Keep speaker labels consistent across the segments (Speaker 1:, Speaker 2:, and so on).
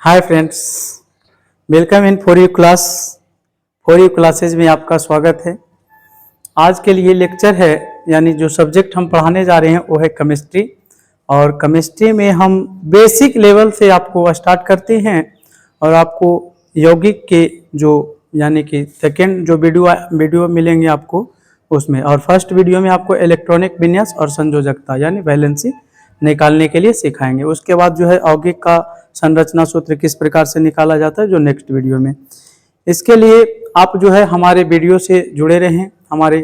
Speaker 1: Hi friends, welcome in for you class. For you classes में आपका स्वागत है। आज के लिए लेक्चर है, यानी जो सब्जेक्ट हम पढ़ाने जा रहे हैं वो है केमिस्ट्री। और केमिस्ट्री में हम बेसिक लेवल से आपको स्टार्ट करते हैं और आपको यौगिक के जो यानी कि सेकेंड जो वीडियो मिलेंगे आपको उसमें, और फर्स्ट वीडियो में आपको इलेक्ट्रॉनिक विन्यास और संयोजकता यानी वैलेंसी निकालने के लिए सिखाएंगे। उसके बाद जो है यौगिक का संरचना सूत्र किस प्रकार से निकाला जाता है, जो नेक्स्ट वीडियो में। इसके लिए आप जो है हमारे वीडियो से जुड़े रहें। हमारे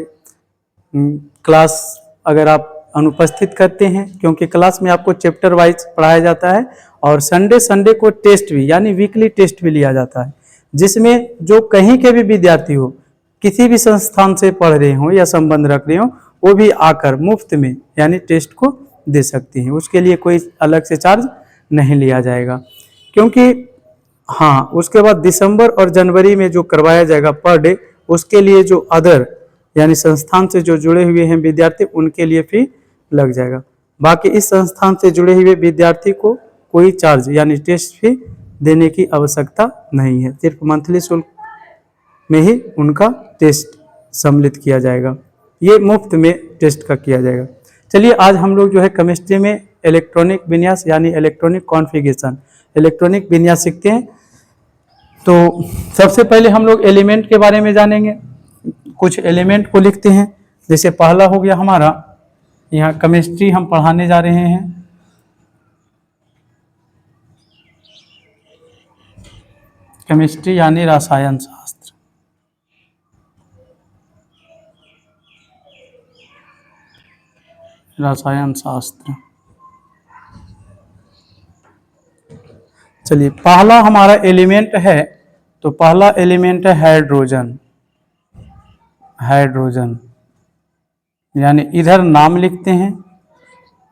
Speaker 1: क्लास अगर आप अनुपस्थित करते हैं, क्योंकि क्लास में आपको चैप्टर वाइज पढ़ाया जाता है और संडे को टेस्ट भी यानी वीकली टेस्ट भी लिया जाता है, जिसमें जो कहीं के भी विद्यार्थी हो, किसी भी संस्थान से पढ़ रहे हो या संबंध रख रहे हो, वो भी आकर मुफ्त में यानी टेस्ट को दे सकती हैं। उसके लिए कोई अलग से चार्ज नहीं लिया जाएगा, क्योंकि हाँ, उसके बाद दिसंबर और जनवरी में जो करवाया जाएगा पर डे, उसके लिए जो अदर यानी संस्थान से जो जुड़े हुए हैं विद्यार्थी, उनके लिए फी लग जाएगा। बाकी इस संस्थान से जुड़े हुए विद्यार्थी को कोई चार्ज यानी टेस्ट फी देने की आवश्यकता नहीं है। सिर्फ मंथली शुल्क में ही उनका टेस्ट सम्मिलित किया जाएगा। ये मुफ्त में टेस्ट का किया जाएगा। चलिए, आज हम लोग जो है केमिस्ट्री में इलेक्ट्रॉनिक विन्यास यानी इलेक्ट्रॉनिक कॉन्फ़िगरेशन, इलेक्ट्रॉनिक विन्यास सीखते हैं। तो सबसे पहले हम लोग एलिमेंट के बारे में जानेंगे। कुछ एलिमेंट को लिखते हैं। जैसे पहला हो गया हमारा, यहाँ केमिस्ट्री हम पढ़ाने जा रहे हैं, केमिस्ट्री यानी रसायन शास्त्र। रसायन शास्त्र। चलिए, पहला हमारा एलिमेंट है, तो पहला एलिमेंट है हाइड्रोजन। हाइड्रोजन यानी इधर नाम लिखते हैं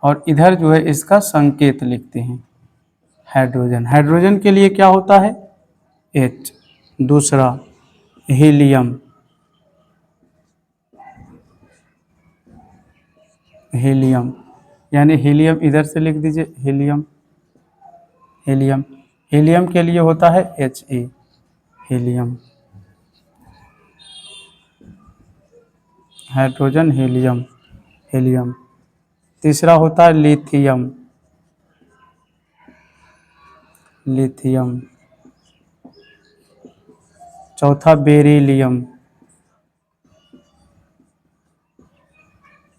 Speaker 1: और इधर जो है इसका संकेत लिखते हैं। हाइड्रोजन, हाइड्रोजन के लिए क्या होता है? H। दूसरा हीलियम, हीलियम यानी हीलियम इधर से लिख दीजिए, हीलियम। हीलियम, हीलियम के लिए होता है He, helium. Hydrogen, helium, helium. तीसरा होता है लिथियम, लिथियम। चौथा beryllium,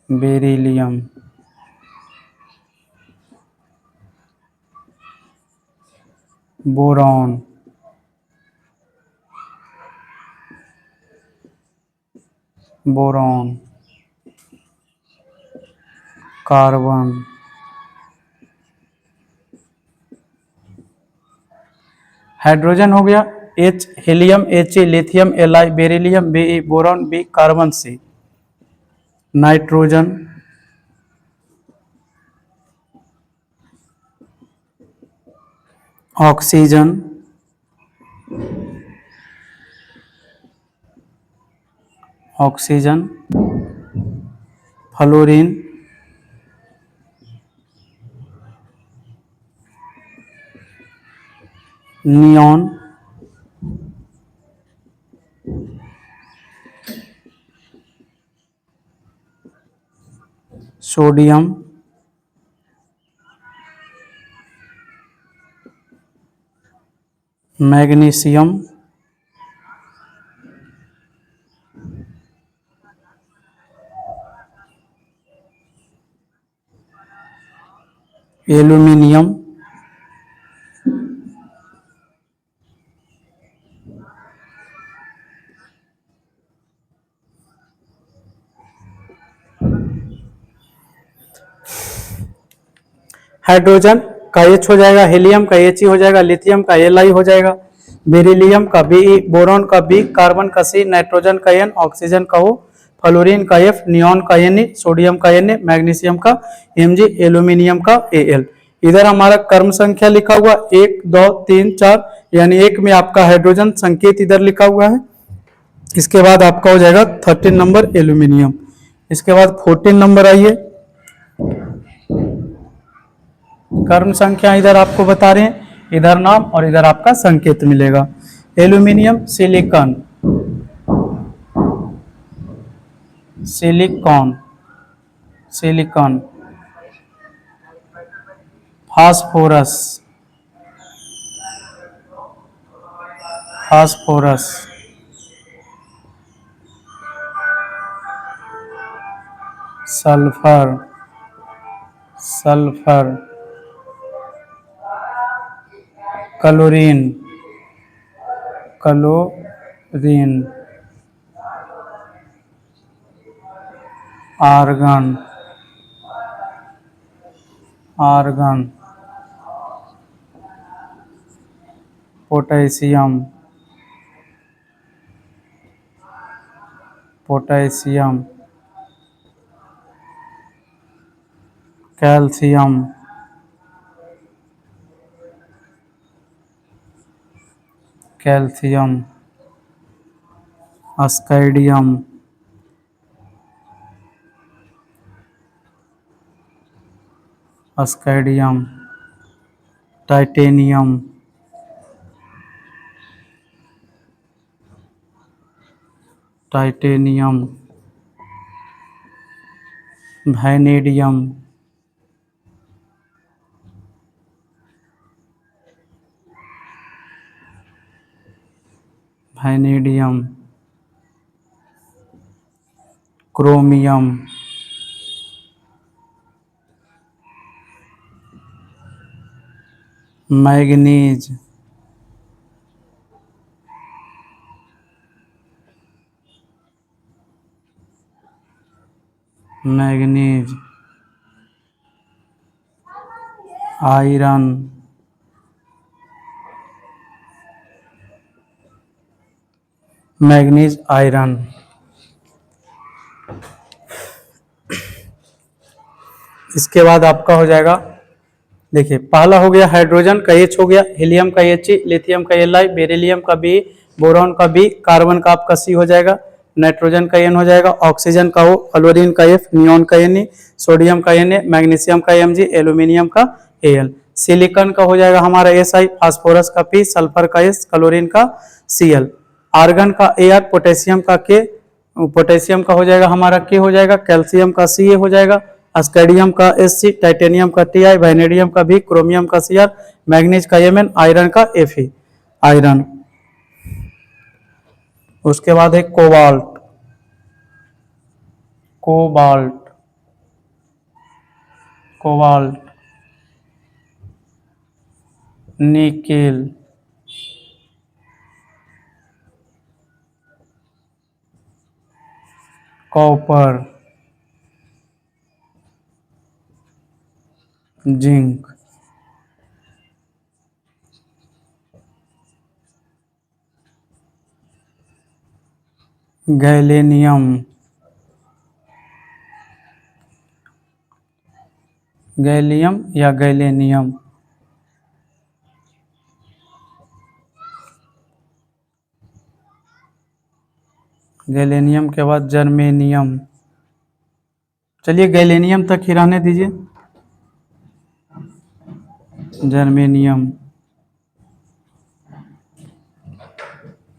Speaker 1: beryllium. Boron, boron. Carbon, hydrogen हो गया H, helium He, lithium Li, beryllium Be, boron B, carbon C। Nitrogen, oxygen, oxygen. Fluorine, neon, sodium, magnesium, aluminium, hydrogen का H हो जाएगा, helium का He हो जाएगा, lithium का Li हो जाएगा, बेरिलियम का Be, बोरॉन का B, कार्बन का C, नाइट्रोजन का N, ऑक्सीजन का O, फ्लोरीन का F, नियॉन का Ne, सोडियम का Na, मैग्नीशियम का Mg, एल्यूमिनियम का Al। इधर हमारा क्रम संख्या लिखा हुआ 1 2 3 4, यानी 1 में आपका हाइड्रोजन संकेत इधर लिखा हुआ है। इसके बाद आपका हो जाएगा 13 नंबर एल्यूमिनियम। इसके बाद 14 नंबर आइए, कर्म संख्या इधर आपको बता रहे हैं, इधर नाम और इधर आपका संकेत मिलेगा। Aluminium, silicon, silicon, silicon, phosphorus, phosphorus, sulphur, sulphur, chlorine, chlorine, argon, argon, potassium, potassium, calcium, calcium, scandium, scandium, titanium, titanium, vanadium, vanadium, chromium, manganese, manganese, iron, manganese, iron. इसके बाद आपका हो जाएगा, देखिए पहला हो गया हाइड्रोजन का H हो गया, हीलियम का He, लिथियम का Li, बेरिलियम का B, बोरॉन का B, कार्बन का आपका C हो जाएगा, नाइट्रोजन का N हो जाएगा, ऑक्सीजन का O, फ्लोरीन का F, नियोन का Ne, सोडियम का Na, मैग्नीशियम का Mg, एल्यूमिनियम का Al, सिलिकॉन का हो जाएगा हमारा Si, फास्फोरस का P, सल्फर का S, क्लोरीन का Cl, आर्गन का Ar, पोटेशियम का K, पोटेशियम का हो जाएगा हमारा K हो जाएगा, कैल्शियम का Ca हो जाएगा, अस्कैडियम का Sc, टाइटेनियम का Ti, वैनेडियम का V, क्रोमियम का Cr, मैग्नीज का Mn, आयरन का Fe, आयरन। उसके बाद है cobalt, cobalt, cobalt, nickel, copper, zinc, gallium, gallium या गैलेनियम, गैलेनियम के बाद जर्मेनियम। चलिए गैलेनियम तक ही रहने दीजिए, जर्मेनियम,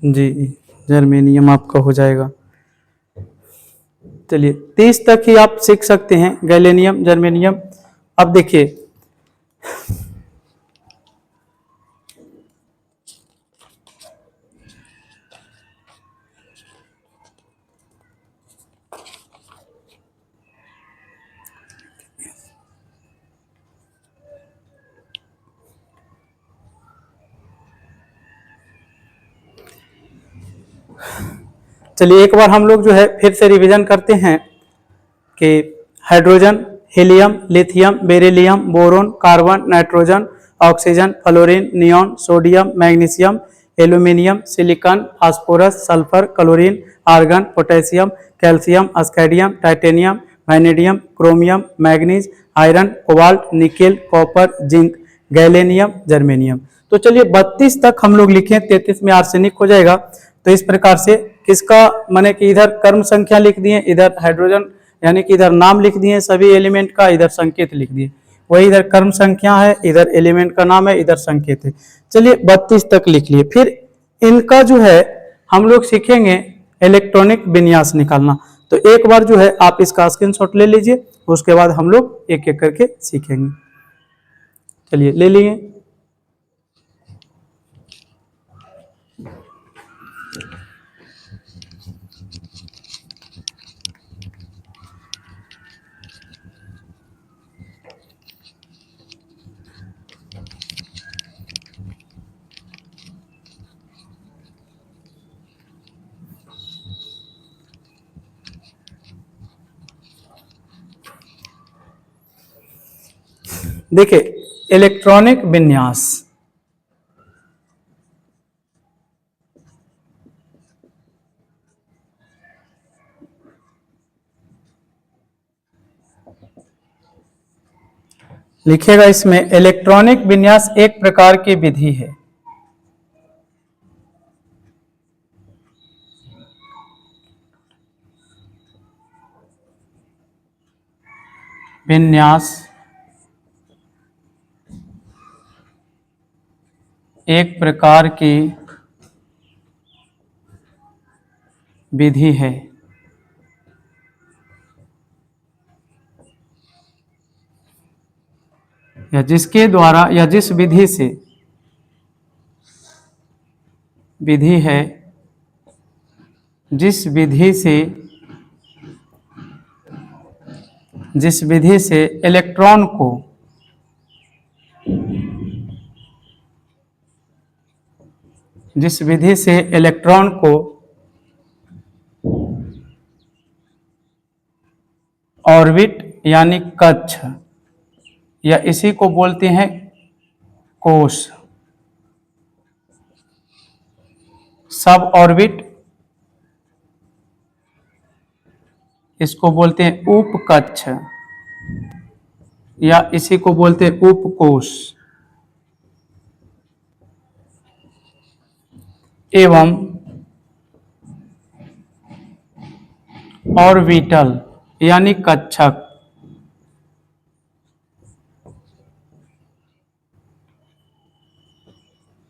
Speaker 1: जी जर्मेनियम आपका हो जाएगा। चलिए 30 तक ही आप सीख सकते हैं, गैलेनियम, जर्मेनियम। अब देखिए चलिए एक बार हम लोग जो है फिर से रिवीजन करते हैं कि hydrogen, helium, lithium, beryllium, boron, carbon, nitrogen, oxygen, fluorine, neon, sodium, magnesium, aluminium, silicon, phosphorus, sulphur, chlorine, argon, potassium, calcium, scandium, titanium, vanadium, chromium, manganese, iron, cobalt, nickel, copper, zinc, gallium, germanium. तो चलिए 32 तक हम लोग लिखें, 33 में arsenic हो जाएगा। तो इस प्रकार से किसका माने कि इधर कर्म संख्या लिख दिए, इधर हाइड्रोजन यानी कि इधर नाम लिख दिए सभी एलिमेंट का, इधर संकेत लिख दिए। वही इधर क्रम संख्या है, इधर एलिमेंट का नाम है, इधर संकेत है। चलिए 32 तक लिख लिए। फिर इनका जो है हम लोग सीखेंगे इलेक्ट्रॉनिक विन्यास निकालना। तो एक बार जो है आप इसका स्क्रीनशॉट ले लीजिए, उसके बाद हम लोग एक एक करके सीखेंगे। चलिए ले लिए। देखिए इलेक्ट्रॉनिक विन्यास, लिखिएगा इसमें, इलेक्ट्रॉनिक विन्यास एक प्रकार की विधि है। विन्यास एक प्रकार की विधि है। या जिसके द्वारा या जिस विधि से विधि है, जिस विधि से इलेक्ट्रॉन को ऑर्बिट यानी कक्ष, या इसी को बोलते हैं कोश, सब ऑर्बिट, इसको बोलते हैं उपकक्ष, या इसी को बोलते हैं उपकोश, एवं ऑर्बिटल यानी कक्षक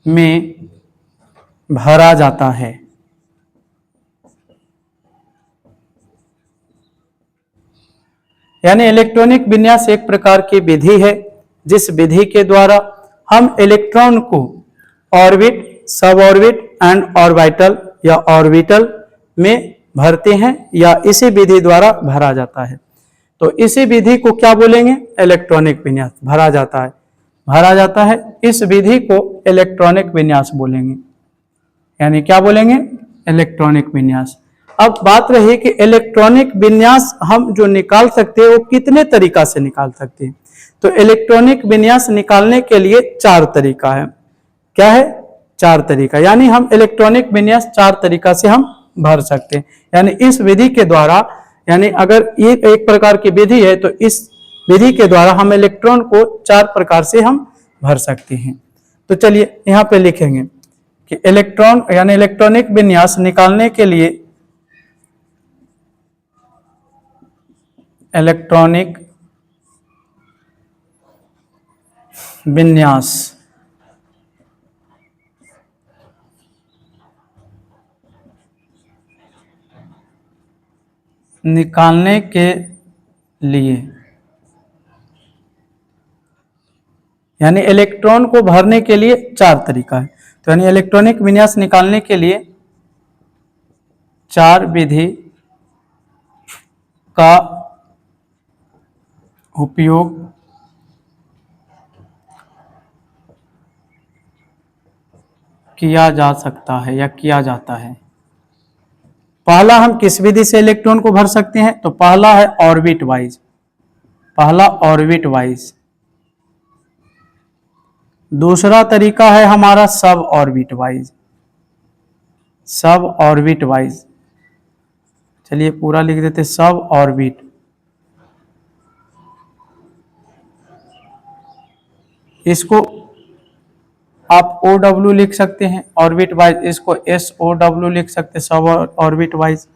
Speaker 1: में भरा जाता है। यानी इलेक्ट्रॉनिक विन्यास एक प्रकार की विधि है जिस विधि के द्वारा हम इलेक्ट्रॉन को ऑर्बिट, सब ऑर्बिट एंड ऑर्बिटल या ऑर्बिटल में भरते हैं, या इसी विधि द्वारा भरा जाता है। तो इसी विधि को क्या बोलेंगे? इलेक्ट्रॉनिक विन्यास। भरा जाता है, इस विधि को इलेक्ट्रॉनिक विन्यास बोलेंगे। यानी क्या बोलेंगे? इलेक्ट्रॉनिक विन्यास। अब बात रही कि इलेक्ट्रॉनिक विन्यास हम जो निकाल सकते हैं वो कितने तरीका से निकाल सकते हैं। तो इलेक्ट्रॉनिक विन्यास निकालने के लिए 4 तरीका है। क्या है? 4 तरीका। यानी हम इलेक्ट्रॉनिक विन्यास 4 तरीका से हम भर सकते हैं। यानी इस विधि के द्वारा, यानी अगर ये एक प्रकार की विधि है तो इस विधि के द्वारा हम इलेक्ट्रॉन को 4 प्रकार से हम भर सकते हैं। तो चलिए यहाँ पे लिखेंगे कि इलेक्ट्रॉन यानी इलेक्ट्रॉनिक विन्यास निकालने के लिए इलेक्ट्रॉनिक विन्यास निकालने के लिए, यानी इलेक्ट्रॉन को भरने के लिए 4 तरीका है। तो यानी इलेक्ट्रॉनिक विन्यास निकालने के लिए 4 विधि का उपयोग किया जा सकता है या किया जाता है। पहला, हम किस विधि से इलेक्ट्रॉन को भर सकते हैं? तो पहला है ऑर्बिट वाइज। पहला ऑर्बिट वाइज। दूसरा तरीका है हमारा सब ऑर्बिट वाइज। सब ऑर्बिट वाइज। चलिए पूरा लिख देते, सब ऑर्बिट। इसको आप OW लिख सकते हैं ऑर्बिट वाइज, इसको SOW लिख सकते हैं सब ऑर्बिट वाइज।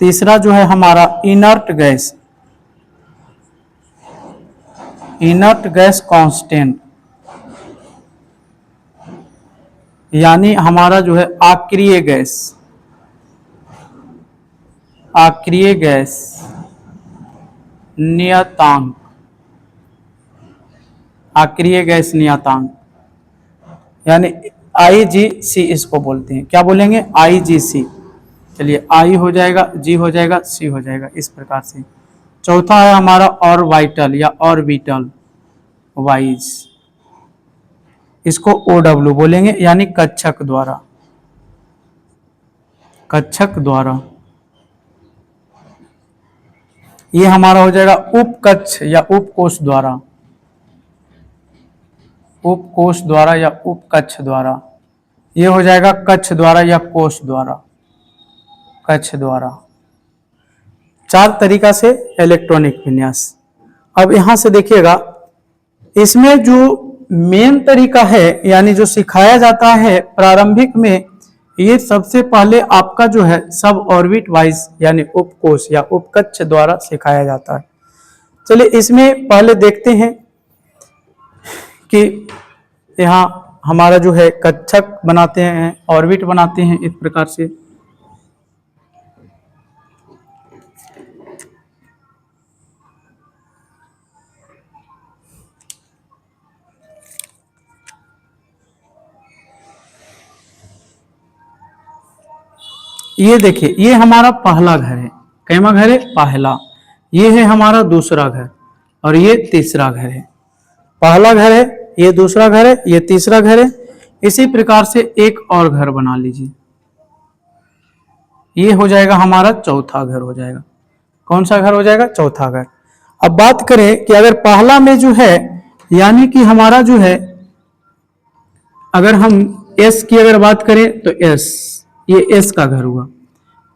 Speaker 1: तीसरा जो है हमारा inert gas. Inert gas constant, यानी हमारा जो है अक्रिय गैस, अक्रिय गैस नियतांक, अक्रिय गैस नियतांक यानी IGC इसको बोलते हैं। क्या बोलेंगे? IGC। चलिए I हो जाएगा, G हो जाएगा, C हो जाएगा, इस प्रकार से। चौथा है हमारा ऑर्बिटल या ऑर्बिटल वाइज, इसको OW बोलेंगे, यानी कक्षक द्वारा, कक्षक द्वारा। ये हमारा हो जाएगा उपकक्ष या उपकोष द्वारा, उपकोष द्वारा या उपकक्ष द्वारा। ये हो जाएगा कक्ष द्वारा या कोष द्वारा, कक्ष द्वारा। 4 तरीका से इलेक्ट्रॉनिक विन्यास। अब यहां से देखिएगा, इसमें जो मेन तरीका है यानी जो सिखाया जाता है प्रारंभिक में, ये सबसे पहले आपका जो है सब ऑर्बिट वाइज यानी उपकोष या उपकक्ष द्वारा सिखाया जाता है। चलिए इसमें पहले देखते हैं कि यहाँ हमारा जो है कक्षक बनाते हैं, ऑर्बिट बनाते हैं इस प्रकार से। ये देखिए, ये हमारा पहला घर है। कैमा घर है? पहला। ये है हमारा दूसरा घर और ये तीसरा घर है। पहला घर है, ये दूसरा घर है, ये तीसरा घर है। इसी प्रकार से एक और घर बना लीजिए, ये हो जाएगा हमारा चौथा घर हो जाएगा। कौन सा घर हो जाएगा? चौथा घर। अब बात करें कि अगर पहला में जो है यानी कि हमारा जो है, अगर हम S की अगर बात करें तो S, ये S का घर हुआ,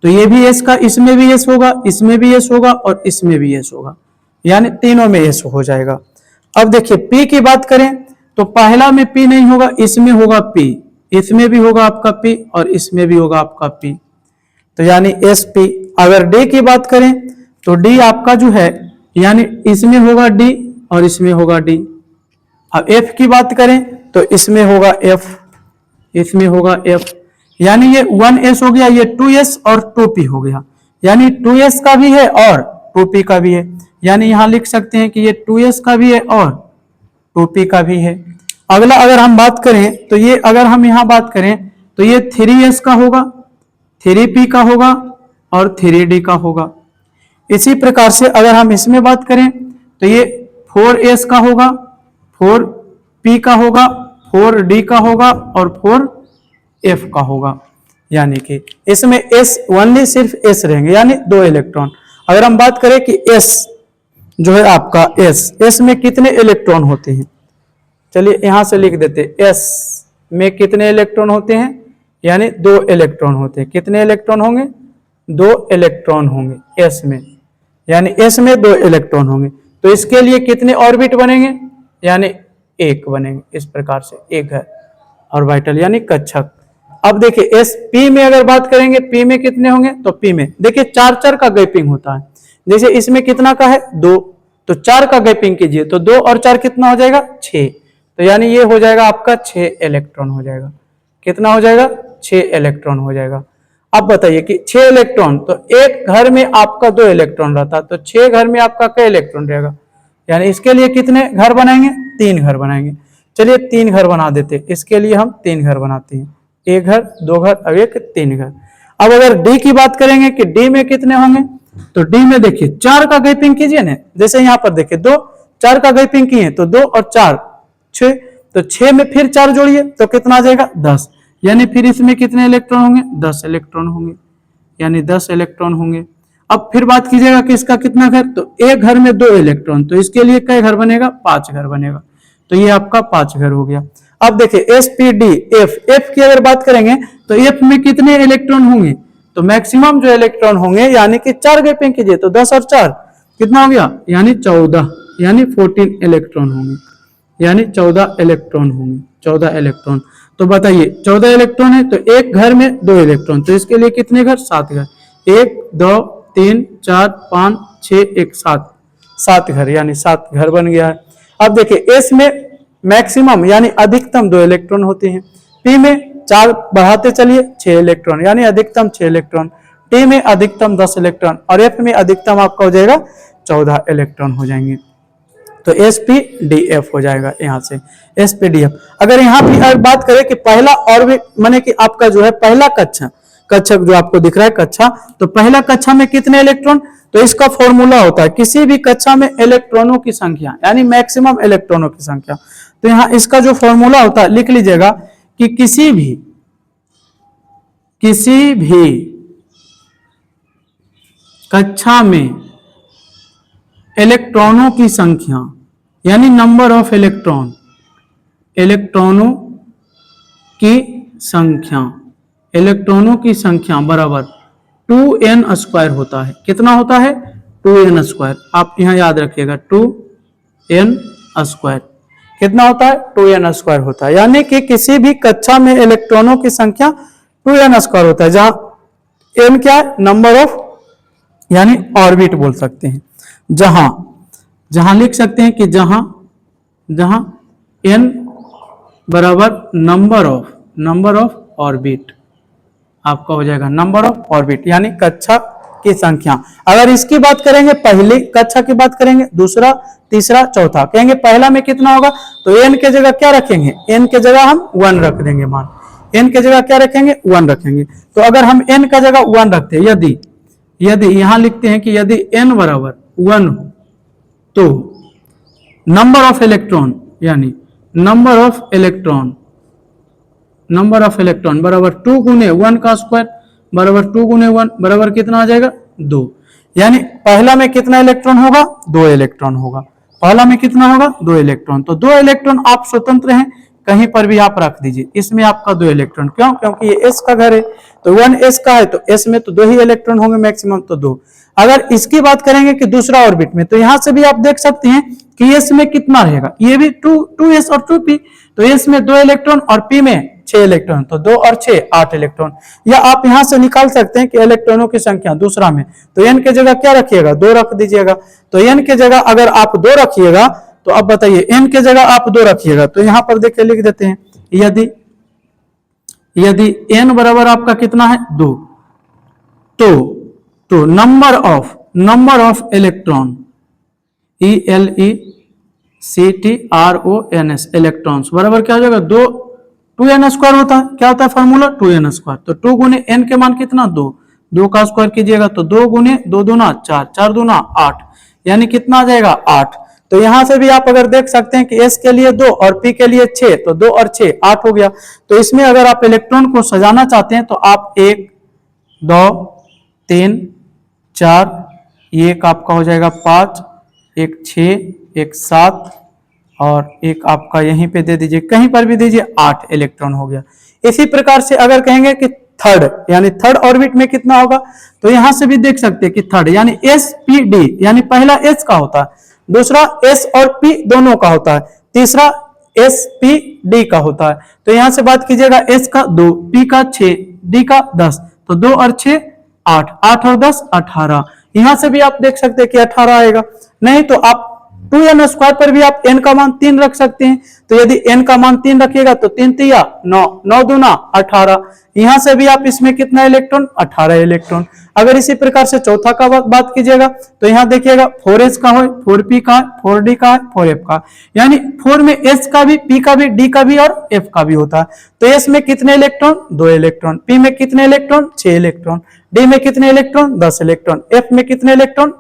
Speaker 1: तो ये भी S का, इसमें भी S होगा, इसमें भी S होगा और इसमें भी S होगा, यानी तीनों में S हो जाएगा। अब देखिए P की बात करें तो पहला में P नहीं होगा, इसमें होगा P, इसमें भी होगा आपका P और इसमें भी होगा आपका P, तो यानी SP। अगर D की बात करें तो D आपका जो है यानी इसमें होगा D और इसमें होगा D। अब F की बात करें तो इसमें होगा F, इसमें होगा F, यानी ये 1S हो गया, ये 2S और 2P हो गया, यानी 2S का भी है और 2P का भी है, यानी यहां लिख सकते हैं कि ये 2S का भी है और 2P का भी है। अगला अगर हम बात करें तो ये, अगर हम यहां बात करें तो ये 3S का होगा, 3P का होगा और 3D का होगा। इसी प्रकार से अगर हम इसमें बात करें तो ये 4S का होगा, 4P का होगा, 4D का होगा और 4F का होगा, यानी कि इसमें S ओनली सिर्फ S रहेंगे, यानी 2 इलेक्ट्रॉन। अगर हम बात करें कि S जो है आपका S में कितने इलेक्ट्रॉन होते हैं, चलिए यहां से लिख देते, S में कितने इलेक्ट्रॉन होते हैं, यानी 2 इलेक्ट्रॉन होते हैं। कितने इलेक्ट्रॉन होंगे? 2 इलेक्ट्रॉन होंगे S में, यानी S में 2 इलेक्ट्रॉन होंगे। तो इसके लिए कितने ऑर्बिट बनेंगे, यानी 1 बनेंगे। इस प्रकार से एक है ऑर्बिटल यानी कक्षक। अब देखिए SP में अगर बात करेंगे, P में कितने होंगे, तो P में देखिए 4 का गैपिंग होता है। जैसे इसमें कितना का है? 2, तो 4 का गैपिंग कीजिए तो 2 और 4 कितना हो जाएगा? 6, तो यानी ये हो जाएगा आपका 6 इलेक्ट्रॉन हो जाएगा। कितना हो जाएगा? 6 इलेक्ट्रॉन हो जाएगा। अब बताइए कि 6 इलेक्ट्रॉन, तो एक घर में आपका 2 इलेक्ट्रॉन रहता, तो 6 घर में आपका क्या इलेक्ट्रॉन रहेगा, यानी इसके लिए कितने घर बनाएंगे? 3 घर बनाएंगे। चलिए 3 घर बना देते, इसके लिए हम 3 घर बनाते हैं, 1 घर, 2 घर और 1, 3 घर। अब अगर D की बात करेंगे कि D में कितने होंगे, तो D में देखिए 4 का गैपिंग कीजिए ना, जैसे यहाँ पर देखिए 2, 4 का गैपिंग किए तो 2 और 4 6, तो 6 में फिर 4 जोड़िए तो कितना आ जाएगा? 10, यानी फिर इसमें कितने इलेक्ट्रॉन होंगे? 10 इलेक्ट्रॉन होंगे, यानी 10 इलेक्ट्रॉन होंगे। अब फिर बात कीजिएगा कि इसका कितना घर, तो एक घर में 2 इलेक्ट्रॉन, तो इसके लिए क्या घर बनेगा? 5 घर बनेगा, तो ये आपका 5 घर हो गया। अब देखिए SPD F की अगर बात करेंगे तो F में कितने इलेक्ट्रॉन होंगे, तो मैक्सिमम जो इलेक्ट्रॉन होंगे यानी कि 4 गैपिंग कीजिए तो 10 और 4 कितना हो गया, यानी 14, यानी 14 इलेक्ट्रॉन होंगे, यानी 14 इलेक्ट्रॉन होंगे, 14 इलेक्ट्रॉन। तो बताइए 14 इलेक्ट्रॉन है तो एक घर में 2 इलेक्ट्रॉन, तो इसके लिए कितने घर? 7 घर, 1 2 3 4 5 6 1 7, 7 घर, यानी 7 घर बन गया है। अब देखिए एस में मैक्सिमम यानी अधिकतम 2 इलेक्ट्रॉन होते हैं, पी में 4 बढ़ाते चलिए 6 इलेक्ट्रॉन यानी अधिकतम 6 इलेक्ट्रॉन, टी में अधिकतम 10 इलेक्ट्रॉन और एफ में अधिकतम आपका हो जाएगा 14 इलेक्ट्रॉन हो जाएंगे। तो sp-df हो जाएगा यहाँ से sp-df। अगर यहाँ भी बात करें कि पहला ऑर्बिट माने कि आपका जो है पहला कक्षक जो आपको दिख रहा है कक्षा, तो पहला कक्षा में कितने इलेक्ट्रॉन, तो इसका फॉर्मूला होता है किसी भी कक्षा में इलेक्ट्रॉनों की संख्या यानी मैक्सिमम इलेक्ट्रॉनों की संख्या। तो यहाँ इसका जो फॉर्मूला होता है लिख लीजिएगा कि किसी भी कक्षा में इलेक्ट्रॉनों की संख्या यानी नंबर ऑफ इलेक्ट्रॉनों की संख्या बराबर 2n स्क्वायर होता है। कितना होता है 2n स्क्वायर, आप यहां याद रखिएगा 2n स्क्वायर कितना होता है 2n स्क्वायर होता है, यानी कि किसी भी कक्षा में इलेक्ट्रॉनों की संख्या 2n स्क्वायर होता है, जहां n क्या है नंबर ऑफ यानी ऑर्बिट बोल सकते हैं, जहां लिख सकते हैं कि जहां n बराबर नंबर ऑफ ऑर्बिट आपका हो जाएगा नंबर ऑफ ऑर्बिट यानी कक्षा की संख्या। अगर इसकी बात करेंगे पहली कक्षा की बात करेंगे, दूसरा तीसरा चौथा, कहेंगे पहला में कितना होगा तो n के जगह क्या रखेंगे, n के जगह हम 1 रख देंगे, मान n के जगह क्या रखेंगे 1 रखेंगे। तो अगर हम n का जगह 1 रखते हैं, यदि यहां लिखते हैं कि यदि n बराबर 1 हो तो नंबर ऑफ इलेक्ट्रॉन यानी नंबर ऑफ इलेक्ट्रॉन बराबर 2 गुने 1 का स्क्वायर बराबर 2 गुने 1 बराबर कितना आ जाएगा 2, यानी पहला में कितना इलेक्ट्रॉन होगा 2 इलेक्ट्रॉन होगा, पहला में कितना होगा 2 इलेक्ट्रॉन। तो 2 इलेक्ट्रॉन आप स्वतंत्र हैं, कहीं पर भी आप रख दीजिए, इसमें आपका 2 इलेक्ट्रॉन, क्यों, क्योंकि ये s का घर है तो 1s का है तो s में तो 2 ही इलेक्ट्रॉन होंगे मैक्सिमम, तो 2। अगर इसकी बात करेंगे कि दूसरा ऑर्बिट में, तो यहां से भी आप देख सकते हैं कि s में कितना रहेगा, ये भी 2s और 2p, तो s में 2 इलेक्ट्रॉन और p में 6 इलेक्ट्रॉन, तो 2 और 6 8 इलेक्ट्रॉन। या आप यहां से निकाल सकते हैं कि इलेक्ट्रॉनों की संख्या दूसरा में, तो n के जगह क्या रखिएगा 2 रख दीजिएगा। तो n के जगह अगर आप 2 रखिएगा तो अब बताइए n के जगह आप 2 रखिएगा, तो यहां पर देखिए लिख देते हैं यदि n बराबर आपका कितना है 2, तो number of electron ELECTRONS electrons बराबर क्या हो जाएगा 2n स्क्वायर होता है, क्या होता है फॉर्मूला 2n स्क्वायर। तो 2 गुने n के मान कितना 2 का स्क्वायर कीजिएगा तो 2 गुने 2 दूना 4, 4 दूना 8, यानी कितना आ जाएगा 8। तो यहां से भी आप अगर देख सकते हैं कि s के लिए 2 और p के लिए 6, तो 2 और 6 8 हो गया। तो इसमें अगर आप इलेक्ट्रॉन को सजाना चाहते हैं तो आप 1 2 3 4, एक आपका हो जाएगा 5, एक 6, एक 7 और एक आपका यहीं पे दे दीजिए, कहीं पर भी दीजिए 8 इलेक्ट्रॉन हो गया। इसी प्रकार से अगर कहेंगे कि थर्ड ऑर्बिट में कितना होगा, तो यहां से भी देख सकते हैं कि थर्ड यानी sp-d यानी पहला s का होता है, दूसरा s और p दोनों का होता है, तीसरा sp-d का होता है। तो यहां से बात कीजिएगा s का 2, p का 6, d का 10, तो 2 और 6 8, 8 और 10 18। यहां से भी आप देख सकते हैं कि 18 आएगा, नहीं तो आप 2n स्क्वायर पर भी आप n का मान 3 रख सकते हैं। तो यदि n का मान 3 रखिएगा तो 3 तिया 9, 9 दूना 18, यहां से भी आप इसमें कितना इलेक्ट्रॉन 18 इलेक्ट्रॉन। अगर इसी प्रकार से चौथा का बात कीजिएगा तो यहां देखिएगा 4s का है, 4p का है, 4d का है, 4f का, यानी 4 में s का भी, p का भी, d का भी और f का भी होता है। तो s में कितने इलेक्ट्रॉन 2 इलेक्ट्रॉन, p में कितने इलेक्ट्रॉन 6 इलेक्ट्रॉन, d में कितने इलेक्ट्रॉन 10 इलेक्ट्रॉन, f में कितने इलेक्ट्रॉन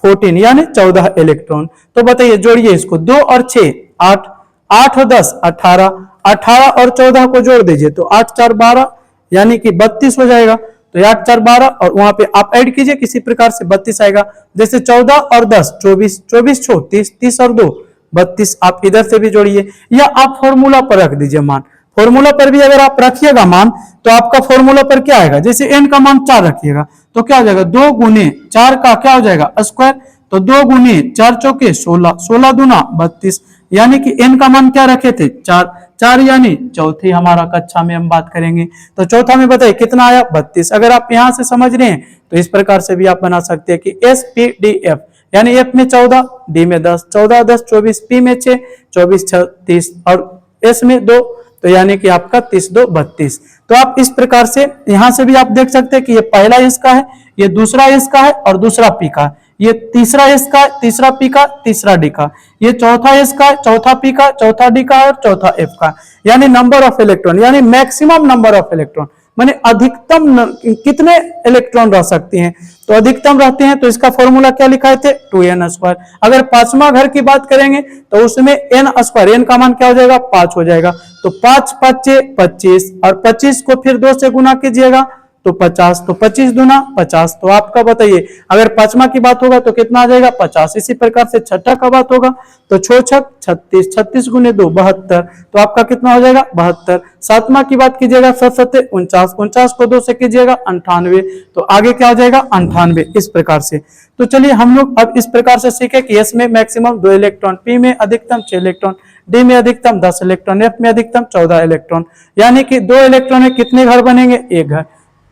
Speaker 1: 14 यानी 14 इलेक्ट्रॉन। तो बताइए जोड़िए इसको, 2 और 6 8, 8 और 10 18, 18 और 14 को जोड़ दीजिए तो 8 4 12 यानी कि 32 हो जाएगा। तो 8 4 12 और वहां पे आप ऐड कीजिए किसी प्रकार से 32 आएगा। जैसे 14 और 10 24, 24 छो 30, 30 और 2 32, आप इधर से भी जोड़िए या आप फॉर्मूला पर रख दीजिए मान। फॉर्मूला पर भी अगर आप रखिएगा मान तो आपका फॉर्मूला पर क्या आएगा, जैसे n का मान 4 रखिएगा तो क्या हो जाएगा 2 गुने 4 का क्या हो जाएगा स्क्वायर, तो 2 गुने 4 चौके 16, 16 दूना 32, यानी कि n का मान क्या रखे थे 4, 4 यानी चौथी हमारा कक्षा में हम बात करेंगे। तो चौथा में बताइए कितना आया 32। अगर आप यहां से समझ रहे हैं तो इस प्रकार से भी आप बना सकते हैं कि sp-df यानी F में 14, D में 10, 14 10 24, P में 6, 24 6 30 और S में 2, तो यानी कि आपका 30 2 32। तो आप इस प्रकार से यहां से भी आप देख सकते हैं कि ये पहला इसका है, ये दूसरा इसका है और दूसरा पी का, ये तीसरा इसका है, तीसरा पी का, तीसरा डी का, ये चौथा इसका है, चौथा पी का, चौथा डी का और चौथा एफ का। यानी नंबर ऑफ इलेक्ट्रॉन, यानी मैक्सिमम नंबर ऑफ इलेक्ट्रॉन, माने अधिकतम कितने इलेक्ट्रॉन रह सकते हैं, तो अधिकतम रहते हैं। तो इसका फॉर्मूला क्या लिखा थे, 2n²। अगर पांचवा घर की बात करेंगे तो उसमें n², n का मान क्या हो जाएगा, 5 हो जाएगा। तो 5 5 25 और 25 को फिर 2 से गुना कीजिएगा तो 50, तो 25 दूना 50। तो आपका बताइए अगर पांचवा की बात होगा तो कितना आ जाएगा, 50। इसी प्रकार से छठा का बात होगा तो 6 छक 36, 36 गुने 2 72, तो आपका कितना हो जाएगा, 72। सातवां की बात कीजिएगा 7 7 49, 49 को 2 से कीजिएगा 98, तो आगे क्या हो जाएगा 98। इस प्रकार से तो चलिए हम लोग अब इस प्रकार से सीखे कि एस में मैक्सिमम 2 इलेक्ट्रॉन, पी में अधिकतम 6 इलेक्ट्रॉन, डी में अधिकतम 10 इलेक्ट्रॉन, एफ में अधिकतम 14 इलेक्ट्रॉन। यानी कि 2 इलेक्ट्रॉन में कितने घर बनेंगे, एक घर।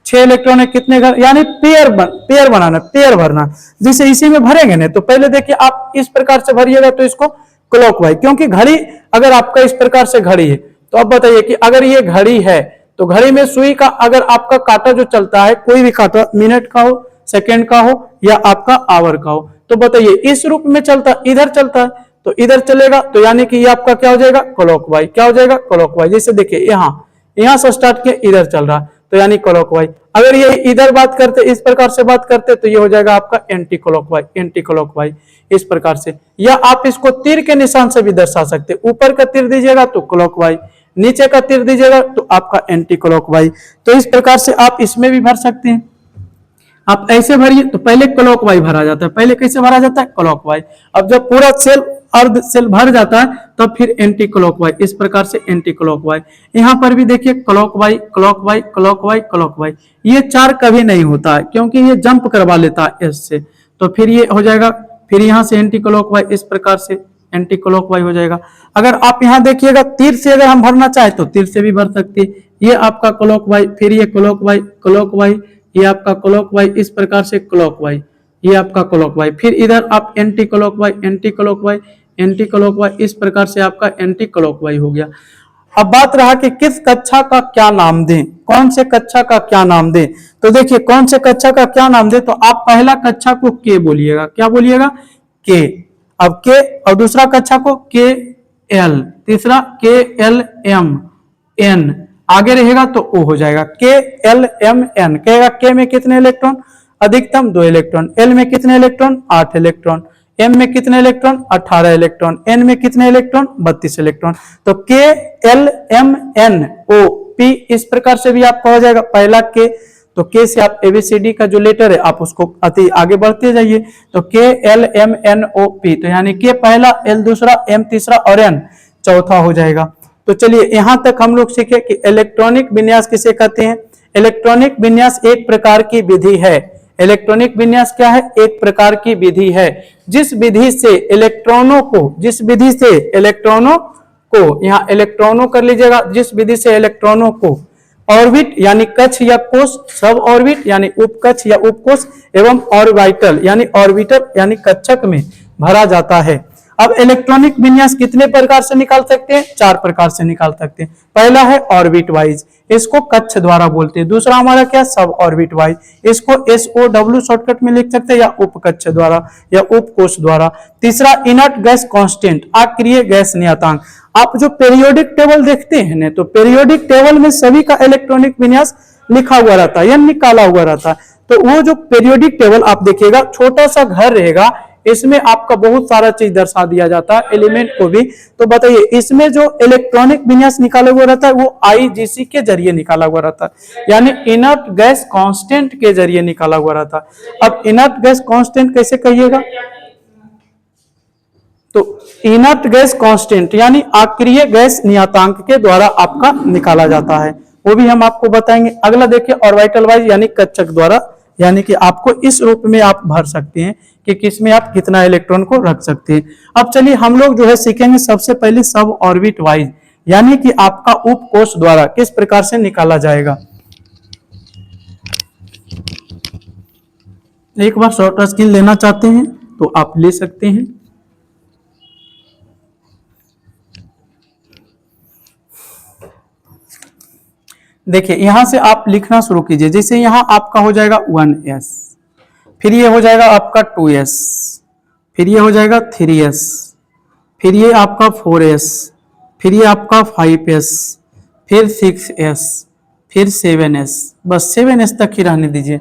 Speaker 1: 6 इलेक्ट्रॉन है कितने घर, यानी पेयर बनाना, पेयर भरना। जैसे इसी में भरेंगे ना, तो पहले देखिए आप इस प्रकार से भरिएगा तो इसको क्लॉकवाइज, क्योंकि घड़ी अगर आपका इस प्रकार से घड़ी है तो अब बताइए कि अगर ये घड़ी है तो घड़ी में सुई का अगर आपका कांटा जो चलता है, कोई भी कांटा मिनट का हो, सेकेंड का हो या आपका आवर का हो, तो बताइए इस रूप में चलता, इधर चलता है तो इधर चलेगा, तो यानी कि ये आपका क्या हो जाएगा, क्लॉकवाइज। क्या हो जाएगा, क्लॉकवाइज। जैसे देखिए यहां से स्टार्ट किया, इधर चल रहा, तो यानी क्लॉकवाइज। अगर ये इधर बात करते, इस प्रकार से बात करते, तो ये हो जाएगा आपका एंटी क्लॉकवाइज, एंटी क्लॉकवाइज। इस प्रकार से, या आप इसको तीर के निशान से भी दर्शा सकते, ऊपर का तीर दीजिएगा तो क्लॉकवाइज, नीचे का तीर दीजिएगा तो आपका एंटी क्लॉकवाइज। तो इस प्रकार से आप इसमें भी भर सकते हैं। आप ऐसे भरिए तो पहले क्लॉकवाइज भरा जाता है, पहले कैसे भरा जाता है, क्लॉकवाइज। अब जब पूरा सेल अर्ध सेल भर जाता है तब फिर एंटी क्लॉकवाइज, इस प्रकार से एंटी क्लॉकवाइज। यहां पर भी देखिए क्लॉकवाइज क्लॉकवाइज क्लॉकवाइज क्लॉकवाइज, ये 4 कभी नहीं होता है क्योंकि ये जंप करवा लेता है एस से, तो फिर ये हो जाएगा, फिर यहां से एंटी क्लॉकवाइज, इस प्रकार से एंटी क्लॉकवाइज हो जाएगा। अगर आप यहां देखिएगा तीर से अगर हम भरना चाहे तो तीर से भी भर सकते हैं। ये आपका क्लॉकवाइज, फिर ये क्लॉकवाइज क्लॉकवाइज, ये आपका क्लॉकवाइज, इस प्रकार से क्लॉकवाइज, ये आपका क्लॉकवाइज, फिर इधर आप anti clockwise anti clockwise anti clockwise, इस प्रकार से आपका एंटी क्लॉकवाइज हो गया। अब बात रहा कि किस कक्षा का क्या नाम दें, कौन से कक्षा का क्या नाम दें। तो देखिए कौन से कक्षा का क्या नाम दें, तो आप पहला कक्षा को के बोलिएगा, क्या बोलिएगा, के। अब के, और दूसरा कक्षा को के एल, तीसरा के एल एम एन, आगे रहेगा तो ओ हो जाएगा, के एल एम एन। कहेगा के में कितने इलेक्ट्रॉन, अधिकतम 2 इलेक्ट्रॉन, एल में कितने इलेक्ट्रॉन, 8 इलेक्ट्रॉन, एम में कितने इलेक्ट्रॉन, 18 इलेक्ट्रॉन, एन में कितने इलेक्ट्रॉन, 32 इलेक्ट्रॉन। तो K L M N O P, इस प्रकार से भी आपका हो जाएगा पहला के। तो के से आप एबीसीडी का जो लेटर है आप उसको अति आगे बढ़ते जाइए, तो K L M N O P, तो यानी के पहला, एल दूसरा, एम तीसरा और एन चौथा हो जाएगा। तो चलिए यहां तक हम लोग सीखे कि इलेक्ट्रॉनिक विन्यास किसे कहते हैं। इलेक्ट्रॉनिक विन्यास एक प्रकार की विधि है। इलेक्ट्रॉनिक विन्यास क्या है, एक प्रकार की विधि है जिस विधि से इलेक्ट्रॉनों को, जिस विधि से इलेक्ट्रॉनों को, यहाँ इलेक्ट्रॉनों कर लीजिएगा, जिस विधि से इलेक्ट्रॉनों को ऑर्बिट यानी कक्ष या कोश, सब ऑर्बिट यानी उपकक्ष या उपकोश एवं ऑर्बिटल यानी ऑर्बिटर यानी कक्षक में भरा जाता है। अब इलेक्ट्रॉनिक विन्यास कितने प्रकार से निकाल सकते हैं, 4 प्रकार से निकाल सकते हैं। पहला है ऑर्बिट वाइज, इसको कक्ष द्वारा बोलते हैं। दूसरा हमारा क्या, सब ऑर्बिट वाइज, इसको SOW शॉर्टकट में लिख सकते हैं, या उपकक्ष द्वारा या उपकोश द्वारा। तीसरा इनर्ट गैस कांस्टेंट, अक्रिय गैस नियतांक। आप जो पीरियोडिक टेबल देखते हैं ना, तो पीरियोडिक टेबल में सभी का इलेक्ट्रॉनिक विन्यास लिखा हुआ रहता है या निकाला हुआ रहता है। तो वो जो पीरियोडिक टेबल आप देखिएगा, छोटा सा घर रहेगा, इसमें आपका बहुत सारा चीज दर्शा दिया जाता है, एलिमेंट को भी। तो बताइए इसमें जो इलेक्ट्रॉनिक विन्यास निकाला हुआ रहता है वो IGC के जरिए निकाला हुआ रहता है, यानी इनर्ट गैस कांस्टेंट के जरिए निकाला हुआ रहता है। अब इनर्ट गैस कांस्टेंट कैसे कहिएगा, तो इनर्ट गैस कांस्टेंट यानी अक्रिय गैस नियतांक के द्वारा आपका निकाला जाता है, वो भी हम आपको बताएंगे। अगला देखिए ऑर्बिटल वाइज यानी कक्षक द्वारा, यानी कि आपको इस रूप में आप भर सकते हैं कि किसमें आप कितना इलेक्ट्रॉन को रख सकते हैं। अब चलिए हम लोग जो है सीखेंगे सबसे पहले सब ऑर्बिट वाइज, यानी कि आपका उपकोश द्वारा किस प्रकार से निकाला जाएगा। एक बार शॉर्ट स्किल लेना चाहते हैं तो आप ले सकते हैं। देखिए यहां से आप लिखना शुरू कीजिए। जैसे यहां आपका हो जाएगा 1s, फिर ये हो जाएगा आपका 2s, फिर ये हो जाएगा 3s, फिर ये आपका 4s, फिर ये आपका 5s, फिर 6s, फिर 7s। बस 7s तक ही रहने दीजिए।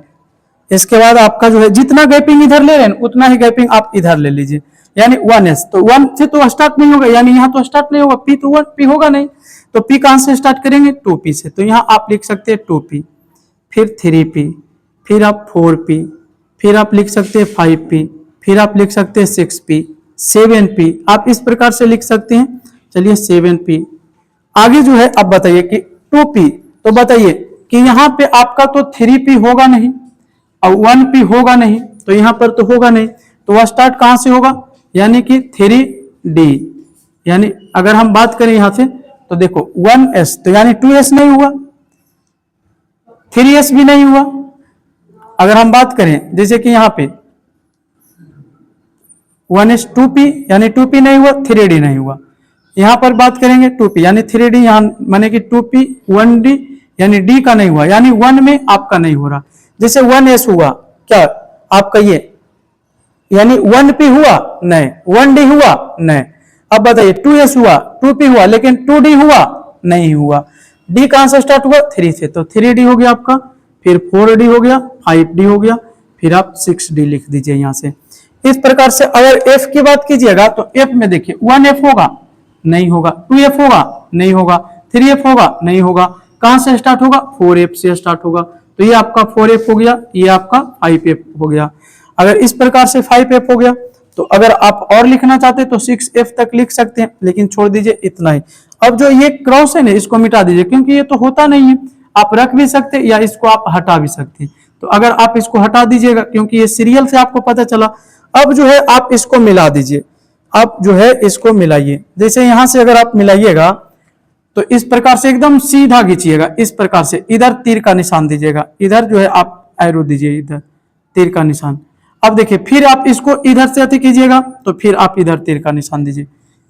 Speaker 1: इसके बाद आपका जो है जितना गैपिंग इधर ले रहे हैं उतना ही गैपिंग आप इधर ले लीजिए, यानी 1s। तो 1 से तो स्टार्ट नहीं होगा, यानी यहाँ तो स्टार्ट नहीं होगा, p तो 1 p होगा नहीं, तो p कहां से स्टार्ट करेंगे, 2p से। तो यहाँ आप लिख सकते हैं 2p, फिर 3p, फिर आप 4p, फिर आप लिख सकते हैं 5p, फिर आप लिख सकते हैं 6p, 7p, आप इस प्रकार से लिख सकते हैं। चलिए 7p आगे जो है अब बताइए कि 2p, तो बताइए कि यहाँ पे आपका तो 3p होगा नहीं और 1p होगा नहीं, तो यहाँ पर तो होगा नहीं, तो वह स्टार्ट कहां से होगा, यानी कि 3d। यानी अगर हम बात करें यहां से तो देखो 1s, तो यानी 2s नहीं हुआ, 3s भी नहीं हुआ। अगर हम बात करें जैसे कि यहाँ पे 1s 2p, यानी 2p नहीं हुआ, 3d नहीं हुआ। यहां पर बात करेंगे 2p, यानी 3d, यहाँ माने कि 2p 1d, यानी d का नहीं हुआ, यानी 1 में आपका नहीं हो रहा। जैसे 1s हुआ क्या आपका ये, यानी 1p हुआ नहीं, 1d हुआ नहीं। अब बताइए 2s हुआ, 2p हुआ, लेकिन 2d हुआ नहीं हुआ। d कहां से स्टार्ट हुआ, 3 से, तो 3d हो गया आपका, फिर 4d हो गया, 5d हो गया, फिर आप 6d लिख दीजिए यहां से। इस प्रकार से अगर f की बात कीजिएगा तो f में देखिए 1f होगा नहीं होगा, 2f होगा नहीं होगा, 3f होगा नहीं होगा। कहां से स्टार्ट होगा, 4f से स्टार्ट होगा, तो ये आपका 4f हो गया, ये आपका 5f हो गया। अगर इस प्रकार से 5f हो गया, तो अगर आप और लिखना चाहते तो 6f तक लिख सकते हैं, लेकिन छोड़ दीजिए इतना ही। अब जो ये क्रॉस है ना, इसको मिटा दीजिए, क्योंकि ये तो होता नहीं है। आप रख भी सकते या इसको आप हटा भी सकते हैं। तो अगर आप इसको हटा दीजिएगा, क्योंकि ये सीरियल से आपको पता चला। अब जो है आप इसको मिला दीजिए, आप जो है इसको मिलाइए। जैसे यहां से अगर आप मिलाइएगा तो इस प्रकार से एकदम सीधा खींचिएगा, इस प्रकार से इधर तीर का निशान दीजिएगा, इधर जो है आप एरो दीजिए, इधर तीर का निशान। अब देखिए फिर आप इसको इधर से अति कीजिएगा, तो फिर आप इधर तीर का निशान दीजिए,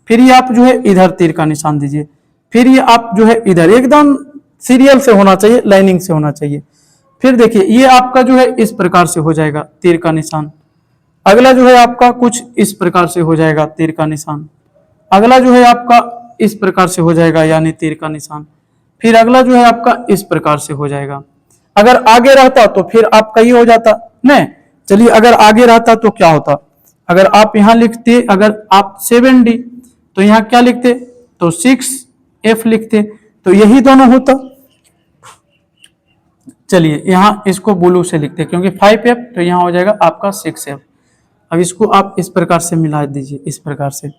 Speaker 1: फिर ये आप जो है इधर तीर का निशान दीजिए, फिर ये आप जो है इधर, एकदम सीरियल से होना चाहिए, लाइनिंग से होना चाहिए। फिर देखिए ये आपका जो है इस प्रकार से हो जाएगा तीर का निशान। अगला जो है आपका कुछ इस प्रकार से हो जाएगा तीर का निशान। अगला जो है आपका इस प्रकार से हो जाएगा, यानी तीर का निशान। फिर अगला जो है आपका इस प्रकार से हो जाएगा। अगर आगे रहता तो फिर आपका ये हो जाता नहीं। चलिए अगर आगे रहता तो क्या होता, अगर आप यहां लिखते, अगर आप 7d, तो यहां क्या लिखते, तो 6f लिखते, तो यही दोनों होता। चलिए यहां इसको ब्लू से लिखते, क्योंकि 5f, तो यहां हो जाएगा आपका 6f। अब इसको आप इस प्रकार से मिला दीजिए, इस प्रकार से।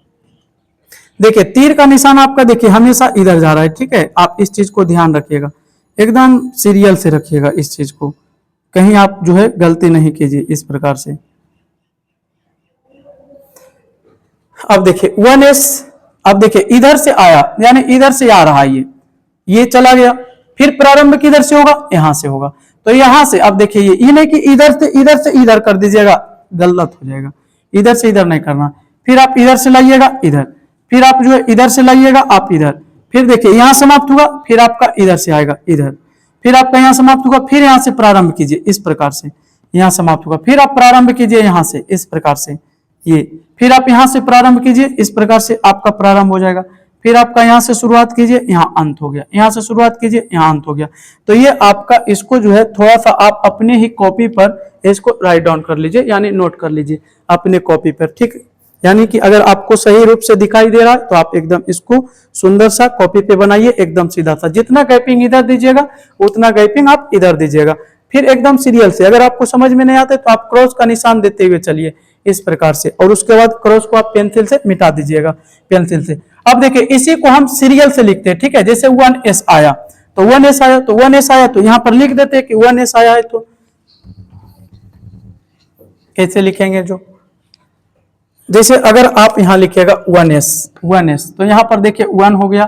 Speaker 1: देखिए तीर का निशान आपका देखिए हमेशा इधर जा रहा है, ठीक है। आप इस चीज को ध्यान रखिएगा, एकदम सीरियल से रखिएगा इस चीज को, कहीं आप जो है गलती नहीं कीजिए इस प्रकार से। अब देखिए 1s, अब देखिए इधर से आया, यानी इधर से आ रहा है, ये चला गया, फिर प्रारंभ किधर से होगा, यहां से होगा। तो यहां से अब देखिए ये नहीं कि इधर से इधर कर दीजिएगा, गलत हो जाएगा। इधर से इधर नहीं करना, फिर आप इधर से लाइएगा इधर, फिर आप जो है इधर से लाइएगा आप इधर, फिर देखिए यहां समाप्त होगा, फिर आपका इधर से आएगा इधर, फिर आपका यहां समाप्त होगा, फिर यहां से प्रारंभ कीजिए इस प्रकार से, यहां समाप्त होगा, फिर आप प्रारंभ कीजिए यहां से इस प्रकार से, ये फिर आप यहां से प्रारंभ कीजिए इस प्रकार से, आपका प्रारंभ हो जाएगा। फिर आपका यहां से शुरुआत कीजिए, यहां अंत हो गया, यहां से शुरुआत कीजिए, यहां अंत हो गया। तो ये आपका, इसको जो है थोड़ा सा आप अपने ही कॉपी पर इसको राइट डाउन कर लीजिए, यानी नोट कर लीजिए अपने कॉपी पर, ठीक। यानी कि अगर आपको सही रूप से दिखाई दे रहा है तो आप एकदम इसको सुंदर सा कॉपी पे बनाइए, एकदम सीधा सा। जितना गैपिंग इधर दीजिएगा उतना गैपिंग आप इधर दीजिएगा, फिर एकदम सीरियल से। अगर आपको समझ में नहीं आता तो आप क्रॉस का निशान देते हुए चलिए इस प्रकार से, और उसके बाद क्रॉस को आप पेंसिल से मिटा दीजिएगा, पेंसिल से। अब देखिए इसी को हम सीरियल से लिखते हैं, ठीक है। जैसे 1s आया तो 1s आया, तो 1s आया तो यहां पर लिख देते हैं कि 1s आया है। तो कैसे लिखेंगे, जो जैसे अगर आप यहां लिखिएगा 1s, तो यहां पर देखिए 1 हो गया,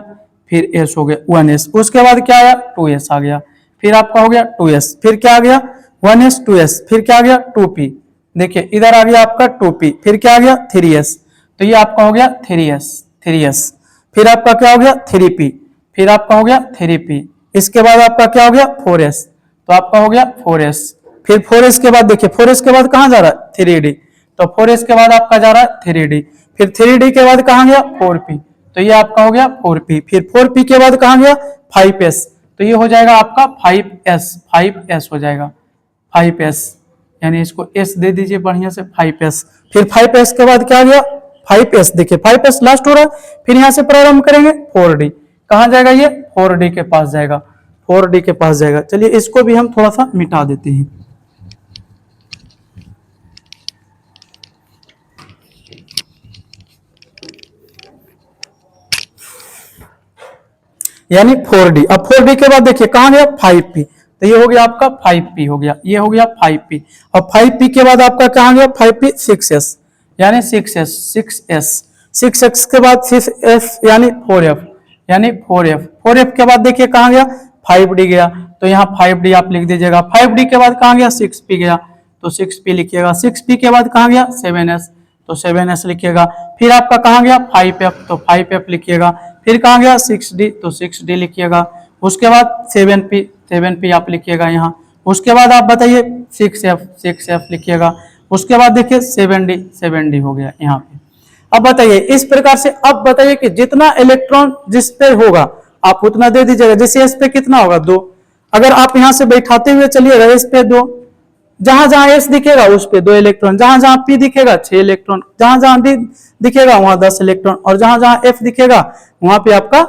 Speaker 1: फिर s हो गया 1s, उसके बाद क्या आया, 2s आ गया, फिर आपका हो गया 2s, फिर क्या आ गया 1s 2s, फिर क्या आ गया 2p, देखिए इधर आ गया आपका 2p, फिर क्या आ गया 3s, तो ये आपका हो गया 3s, फिर आपका क्या हो गया 3p, फिर आपका हो गया 3p, इसके बाद आपका क्या हो गया 4s, तो आपका हो गया 4s, फिर 4s के बाद देखिए 4s के बाद कहां जा रहा है 3d, तो 4s के बाद आपका जा रहा है 3d, फिर 3d के बाद कहां गया 4p, तो ये आपका हो गया 4p, फिर 4p के बाद कहां गया 5s, तो ये हो जाएगा आपका 5s हो जाएगा 5s, यानी इसको s दे दीजिए बढ़िया से 5s, फिर 5s के बाद क्या गया 5s, देखिए 5s लास्ट हो रहा है, फिर यहां से प्रारंभ करेंगे 4d, कहां जाएगा ये 4d के पास जाएगा, 4d के पास जाएगा। चलिए इसको भी हम थोड़ा सा मिटा देते हैं। यानी 4d, अब 4d के बाद देखिए कहां गया 5p, तो ये हो गया आपका 5p हो गया, ये हो गया 5p, और 5p के बाद आपका कहां गया 5p 6s, यानी 6s के बाद 6s यानी 4f, यानी 4f के बाद देखिए कहां गया 5d गया, तो यहाँ 5d आप लिख दीजिएगा, 5d के बाद कहां गया 6p गया, तो 6p लिखिएगा, 6p के बाद कहां गया 7s, तो 7s लिखिएगा, फिर आपका कहां गया 5f, तो 5f लिखिएगा, फिर कहां गया 6d, तो 6d लिखिएगा, उसके बाद 7p आप लिखिएगा यहाँ, उसके बाद आप बताइए 6f लिखिएगा, उसके बाद देखिए 7d हो गया यहाँ पे। अब बताइए इस प्रकार से, अब बताइए कि जितना इलेक्ट्रॉन जिस पे होगा आप उतना दे दीजिएगा, जैसे इस पे कितना होगा 2, अगर आप यहां से बैठाते हुए चलिएगा इस पे 2, जहां जहां s दिखेगा उस पे 2 इलेक्ट्रॉन, जहां जहां p दिखेगा 6 इलेक्ट्रॉन, जहां जहां d दिखेगा वहां 10 इलेक्ट्रॉन, और जहां जहां f दिखेगा वहां पे आपका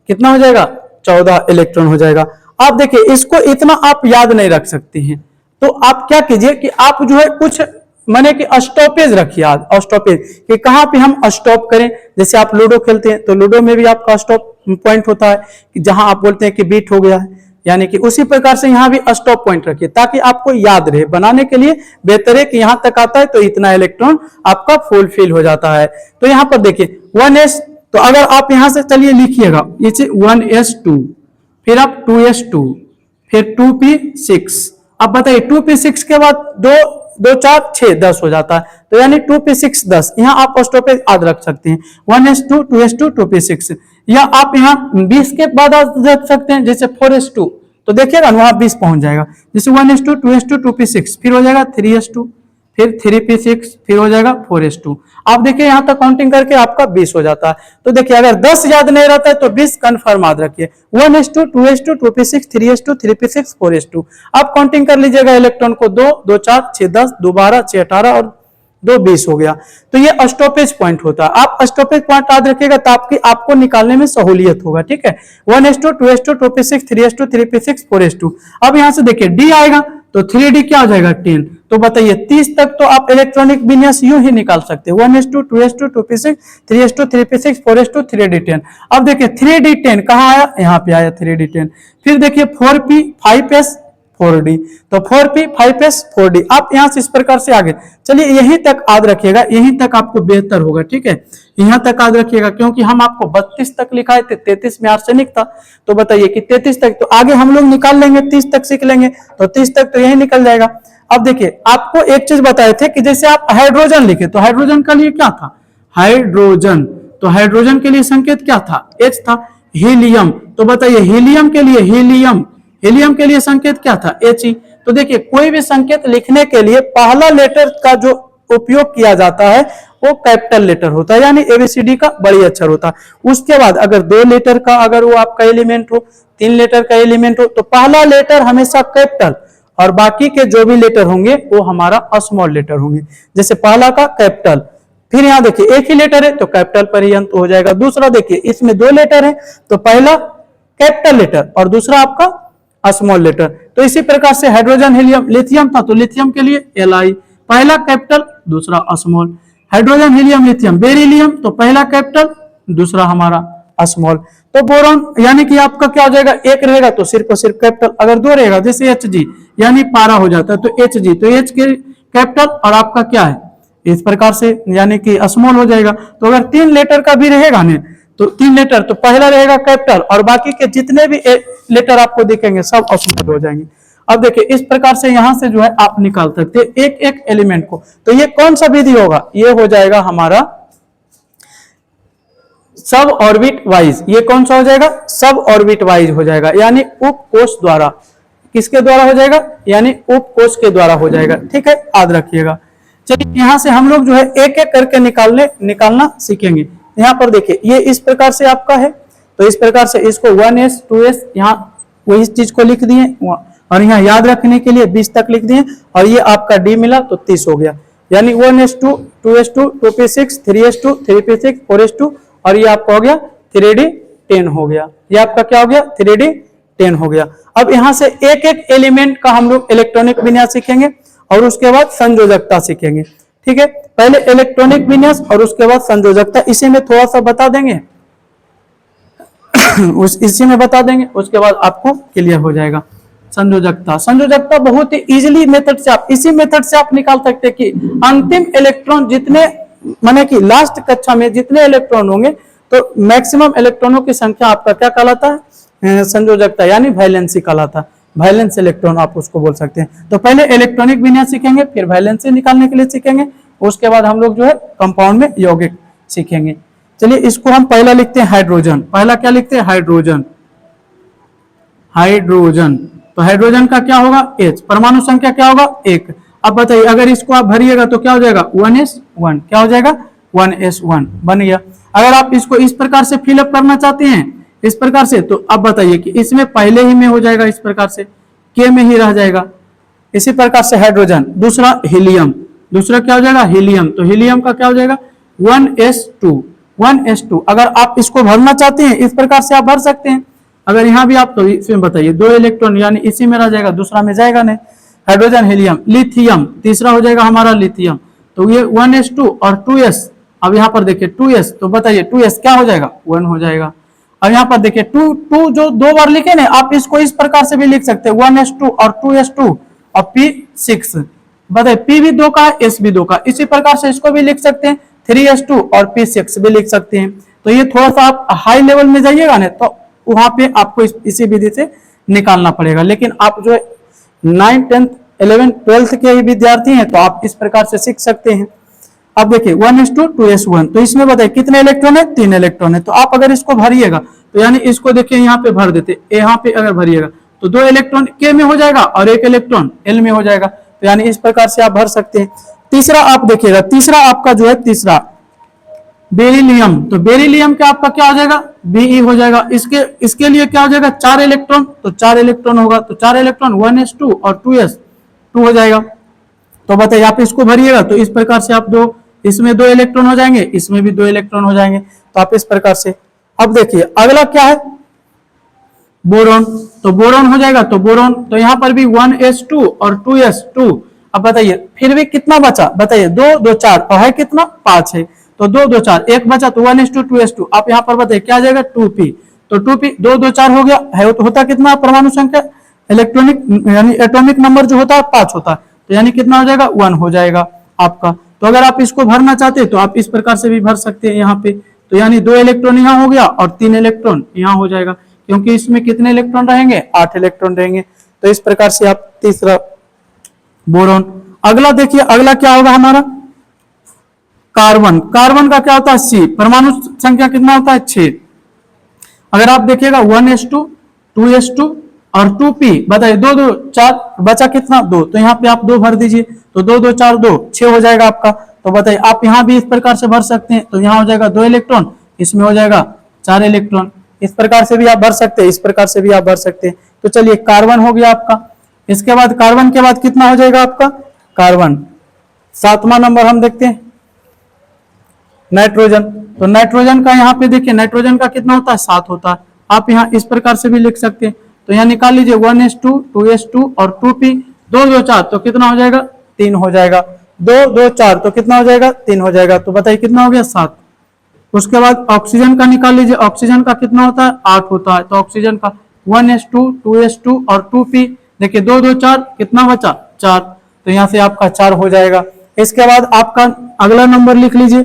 Speaker 1: कितना हो जाएगा 14 इलेक्ट्रॉन हो जाएगा। आप देखिए इसको इतना आप याद नहीं रख सकते हैं, तो आप क्या कीजिए कि आप जो है कुछ माने कि स्टॉपेज रखिए, स्टॉपेज कि कहां पे हम स्टॉप करें, जैसे आप लूडो खेलते हैं तो लूडो में भी आपका स्टॉप पॉइंट होता है कि जहां आप बोलते हैं कि बीट हो गया है, यानी कि उसी प्रकार से यहां भी स्टॉप पॉइंट रखिए ताकि आपको याद रहे, बनाने के लिए बेहतर है कि यहां तक आता है तो इतना इलेक्ट्रॉन आपका फुलफिल हो जाता है। तो यहां पर देखिए 1s, तो अगर आप यहां से चलिए लिखिएगा 1s2, फिर आप 2s2, फिर 2p6, अब बताइए 2p6 के बाद 2 2 4 6 10 हो जाता है, तो यानी 2p6 10, यहाँ आप स्टॉपेज याद रख सकते हैं 1s2 2s2 2p6, या आप यहाँ 20 के बाद रख सकते हैं जैसे 4s2, तो देखिएगा वहां 20 पहुंच जाएगा, जैसे 1s2 2s2 2p6, फिर हो जाएगा 3s2, फिर 3p6, फिर हो जाएगा 4s2। आप देखिए यहां तक काउंटिंग करके आपका 20 हो जाता है। तो देखिए अगर 10 याद नहीं रहता है तो 20 कंफर्म याद रखिए, 1s2 2s2 2p6 3s2 3p6 4s2। आप काउंटिंग कर लीजिएगा इलेक्ट्रॉन को, 2 2 4 6 10 2 12 6 18 और 2 20 हो गया। तो ये स्टॉपेज पॉइंट होता है, आप स्टॉपेज पॉइंट याद रखिएगा ताकि आपको निकालने में सहूलियत होगा, ठीक है। 1s2 2s2 2p6 3s2 3p6 4s2। अब यहां से देखिए डी आएगा तो 3d क्या हो जाएगा 10, तो बताइए 30 तक तो आप इलेक्ट्रॉनिक विन्यास यूं ही निकाल सकते हैं, 1s2 2s2 2p6 3s2 3p6 4s2 3d10। अब देखिए 3d10 कहां आया, यहां पे आया 3d10, फिर देखिए 4p 5s 4d, तो 4p 5s 4d। आप यहां से इस प्रकार से आगे चलिए, यहीं तक याद रखिएगा, यहीं तक आपको बेहतर होगा, ठीक है। यहां तक याद रखिएगा क्योंकि हम आपको 32 तक लिखाए थे, 33 में आर्सेनिक था, तो बताइए कि 33 तक, तो आगे हम लोग निकाल लेंगे 30 तक सीख लेंगे, तो 30 तक तो यही निकल जाएगा। अब देखिए आपको एक चीज बताए थे कि जैसे आप हाइड्रोजन लिखे तो हाइड्रोजन का लिए क्या था, हाइड्रोजन, तो हाइड्रोजन के लिए संकेत क्या था, H था। हीलियम, तो बताइए हीलियम के लिए, हीलियम के लिए संकेत क्या था, He। तो देखिए कोई भी संकेत लिखने के लिए पहला लेटर का जो उपयोग किया जाता है वो कैपिटल लेटर होता है, यानी एबीसीडी का बड़ी अक्षर होता है। उसके बाद अगर 2 लेटर का अगर वो आपका एलिमेंट हो, 3 लेटर का एलिमेंट हो, तो पहला लेटर हमेशा कैपिटल और बाकी के जो भी लेटर होंगे वो हमारा स्मॉल लेटर होंगे। जैसे पहला का कैपिटल, फिर यहाँ देखिए एक ही लेटर है तो कैपिटल पर ही अंत हो जाएगा। दूसरा देखिए इसमें 2 लेटर है तो पहला कैपिटल लेटर और दूसरा आपका स्मॉल लेटर। तो इसी प्रकार से हाइड्रोजन, हीलियम, लिथियम था तो लिथियम के लिए Li, पहला कैपिटल दूसरा small. Hydrogen, helium, lithium, beryllium तो पहला कैपिटल दूसरा हमारा स्मॉल। तो बोरॉन यानी कि आपका क्या हो जाएगा, एक रहेगा तो सिर्फ और सिर्फ कैपिटल, अगर 2 रहेगा जैसे Hg यानी पारा हो जाता है तो Hg, तो H के कैपिटल और आपका क्या है इस प्रकार से यानी कि स्मॉल हो जाएगा। तो अगर 3 लेटर का भी रहेगा ना तो 3 लेटर तो पहला रहेगा कैपिटल और बाकी के जितने भी लेटर आपको दिखेंगे सब स्मॉल हो जाएंगे। अब देखिए इस प्रकार से यहां से जो है आप निकाल सकते हैं एक एक एलिमेंट को। तो ये कौन सा विधि होगा, ये हो जाएगा हमारा सब ऑर्बिट वाइज। ये कौन सा हो जाएगा, सब ऑर्बिट वाइज हो जाएगा, यानी उपकोष द्वारा। किसके द्वारा हो जाएगा, यानी उपकोष के द्वारा हो जाएगा। ठीक है, याद रखिएगा। चलिए यहां से हम लोग जो है एक एक करके निकालना सीखेंगे। यहाँ पर देखिए ये इस प्रकार से आपका है, तो इस प्रकार से इसको 1s 2s यहाँ वही चीज को लिख दिए और यहाँ याद रखने के लिए 20 तक लिख दिए, और ये आपका डी मिला तो 30 हो गया, यानी 1s2 2s2 2p6 3s2 3p6 4s2 और ये आपका हो गया 3d 10 हो गया। ये आपका क्या हो गया, 3d 10 हो गया। अब यहाँ से एक एक एलिमेंट का हम लोग इलेक्ट्रॉनिक विन्यास सीखेंगे और उसके बाद संयोजकता सीखेंगे। ठीक है, पहले इलेक्ट्रॉनिक विन्यास और उसके बाद संयोजकता, इसी में थोड़ा सा बता देंगे इसी में बता देंगे, उसके बाद आपको क्लियर हो जाएगा। संयोजकता बहुत ही इजीली मेथड से आप इसी मेथड से आप निकाल सकते हैं कि अंतिम इलेक्ट्रॉन जितने, माने कि लास्ट कक्षा में जितने इलेक्ट्रॉन होंगे तो मैक्सिमम इलेक्ट्रॉनों की संख्या आपका क्या कहलाता है, संयोजकता, यानी वैलेंसी कहलाता है। वैलेंस इलेक्ट्रॉन आप उसको बोल सकते हैं। तो पहले इलेक्ट्रॉनिक विन्यास सीखेंगे, फिर वैलेंसी निकालने के लिए सीखेंगे, उसके बाद हम लोग जो है कंपाउंड में यौगिक सीखेंगे। चलिए इसको हम पहला लिखते हैं हाइड्रोजन। पहला क्या लिखते हैं, हाइड्रोजन। हाइड्रोजन, तो हाइड्रोजन का क्या होगा, H, परमाणु संख्या क्या होगा 1। अब बताइए अगर इसको आप भरिएगा तो क्या हो जाएगा 1s1, क्या हो जाएगा 1s1 बन गया। अगर आप इसको इस प्रकार से फिलअप करना चाहते हैं इस प्रकार से, तो अब बताइए कि इसमें पहले ही में हो जाएगा, इस प्रकार से K में ही रह जाएगा। इसी प्रकार से हाइड्रोजन। दूसरा हीलियम, दूसरा क्या हो जाएगा हीलियम, तो हीलियम का क्या हो जाएगा 1s2। अगर आप इसको भरना चाहते हैं इस प्रकार से आप भर सकते हैं। अगर यहाँ भी आप, तो इसमें बताइए 2 इलेक्ट्रॉन, यानी इसी में रह जाएगा, दूसरा में जाएगा नहीं। Hydrogen helium. लिथियम, तीसरा हो जाएगा हमारा लिथियम, तो ये 1s2 और 2s। अब यहाँ पर देखिए 2s, तो बताइए 2s क्या हो जाएगा 1 हो जाएगा। अब यहाँ पर देखिए 2 जो 2 बार लिखे ना, आप इसको इस प्रकार से भी लिख सकते हैं 1s2 और 2s2 और p6। बताइए p भी 2 का है, s भी 2 का, इसी प्रकार से इसको भी लिख सकते हैं 3s2 और p6 भी लिख सकते हैं। तो ये थोड़ा सा आप हाई लेवल में जाइएगा ना, तो वहां पे आपको इसी विधि से निकालना पड़ेगा। लेकिन आप जो 9th 10th 11th 12th के ही विद्यार्थी हैं तो आप इस प्रकार से सीख सकते हैं। अब देखिए 1s2 2s1, तो इसमें बताइए कितने इलेक्ट्रॉन है, 3 इलेक्ट्रॉन है। तो आप अगर इसको भरिएगा तो यानी इसको देखिए यहाँ पे भर देते, यहाँ पे अगर भरिएगा तो 2 इलेक्ट्रॉन K में हो जाएगा और 1 इलेक्ट्रॉन L में हो जाएगा। तो यानी इस प्रकार से आप भर सकते हैं। तीसरा आप देखिएगा, तीसरा आपका जो है तीसरा बेरिलियम, तो बेरिलियम का आपका क्या हो जाएगा Be हो जाएगा। इसके लिए क्या हो जाएगा 4 इलेक्ट्रॉन, तो 4 इलेक्ट्रॉन होगा, तो 4 इलेक्ट्रॉन 1s2 और 2s2 हो जाएगा। तो बताइए आप इसको भरिएगा तो इस प्रकार से आप इसमें 2 इलेक्ट्रॉन हो जाएंगे, इसमें भी 2 इलेक्ट्रॉन हो जाएंगे। तो आप इस प्रकार से, अब देखिए अगला क्या है बोरॉन, तो बोरॉन हो जाएगा, तो बोरॉन, तो यहाँ पर भी 1s2 और 2s2। अब बताइए फिर भी कितना बचा, बताइए 2 2 4 और है कितना 5 है, तो 2 2 4 एक बचा, तो 1s2 2s2। आप यहाँ पर बताइए क्या आ जाएगा 2p, तो 2p 2 2 4 हो गया है, तो होता कितना परमाणु संख्या, इलेक्ट्रॉनिक यानी एटॉमिक नंबर जो होता है 5 होता है, तो यानी कितना हो जाएगा 1 हो जाएगा आपका। तो अगर आप इसको भरना चाहते हैं तो आप इस प्रकार से भी भर सकते हैं यहाँ पे, तो यानी 2 इलेक्ट्रॉन यहाँ हो गया और 3 इलेक्ट्रॉन यहाँ हो जाएगा, क्योंकि इसमें कितने इलेक्ट्रॉन रहेंगे 8 इलेक्ट्रॉन रहेंगे। तो इस प्रकार से आप तीसरा बोरॉन। अगला देखिए, अगला क्या होगा हमारा कार्बन। कार्बन का क्या होता है C, परमाणु संख्या कितना होता है 6। अगर आप देखिएगा 1s2 2s2 और 2p, बताइए 2 2 4 बचा कितना 2, तो यहाँ पे आप 2 भर दीजिए, तो 2 2 4 2 6 हो जाएगा आपका। तो बताइए आप यहाँ भी इस प्रकार से भर सकते हैं, तो यहाँ हो जाएगा 2 इलेक्ट्रॉन, इसमें हो जाएगा 4 इलेक्ट्रॉन। इस प्रकार से भी आप भर सकते हैं, इस प्रकार से भी आप भर सकते हैं। तो चलिए कार्बन हो गया आपका। इसके बाद कार्बन के बाद कितना हो जाएगा आपका कार्बन, 7वां नंबर हम देखते हैं नाइट्रोजन। तो नाइट्रोजन का यहाँ पे देखिए नाइट्रोजन का कितना होता है 7 होता है। आप यहाँ इस प्रकार से भी लिख सकते हैं, तो यहाँ निकाल लीजिए 1s2 2s2 और 2p, 2 2 4 तो कितना हो जाएगा 3 हो जाएगा, 2 2 4 तो कितना हो जाएगा 3 हो जाएगा। तो बताइए कितना हो गया 7। उसके बाद ऑक्सीजन का निकाल लीजिए, ऑक्सीजन का कितना होता है 8 होता है, तो ऑक्सीजन का 1s2 2s2 और 2p, देखिए 2 2 4 कितना बचा 4, तो यहाँ से आपका 4 हो जाएगा। इसके बाद आपका अगला नंबर लिख लीजिए,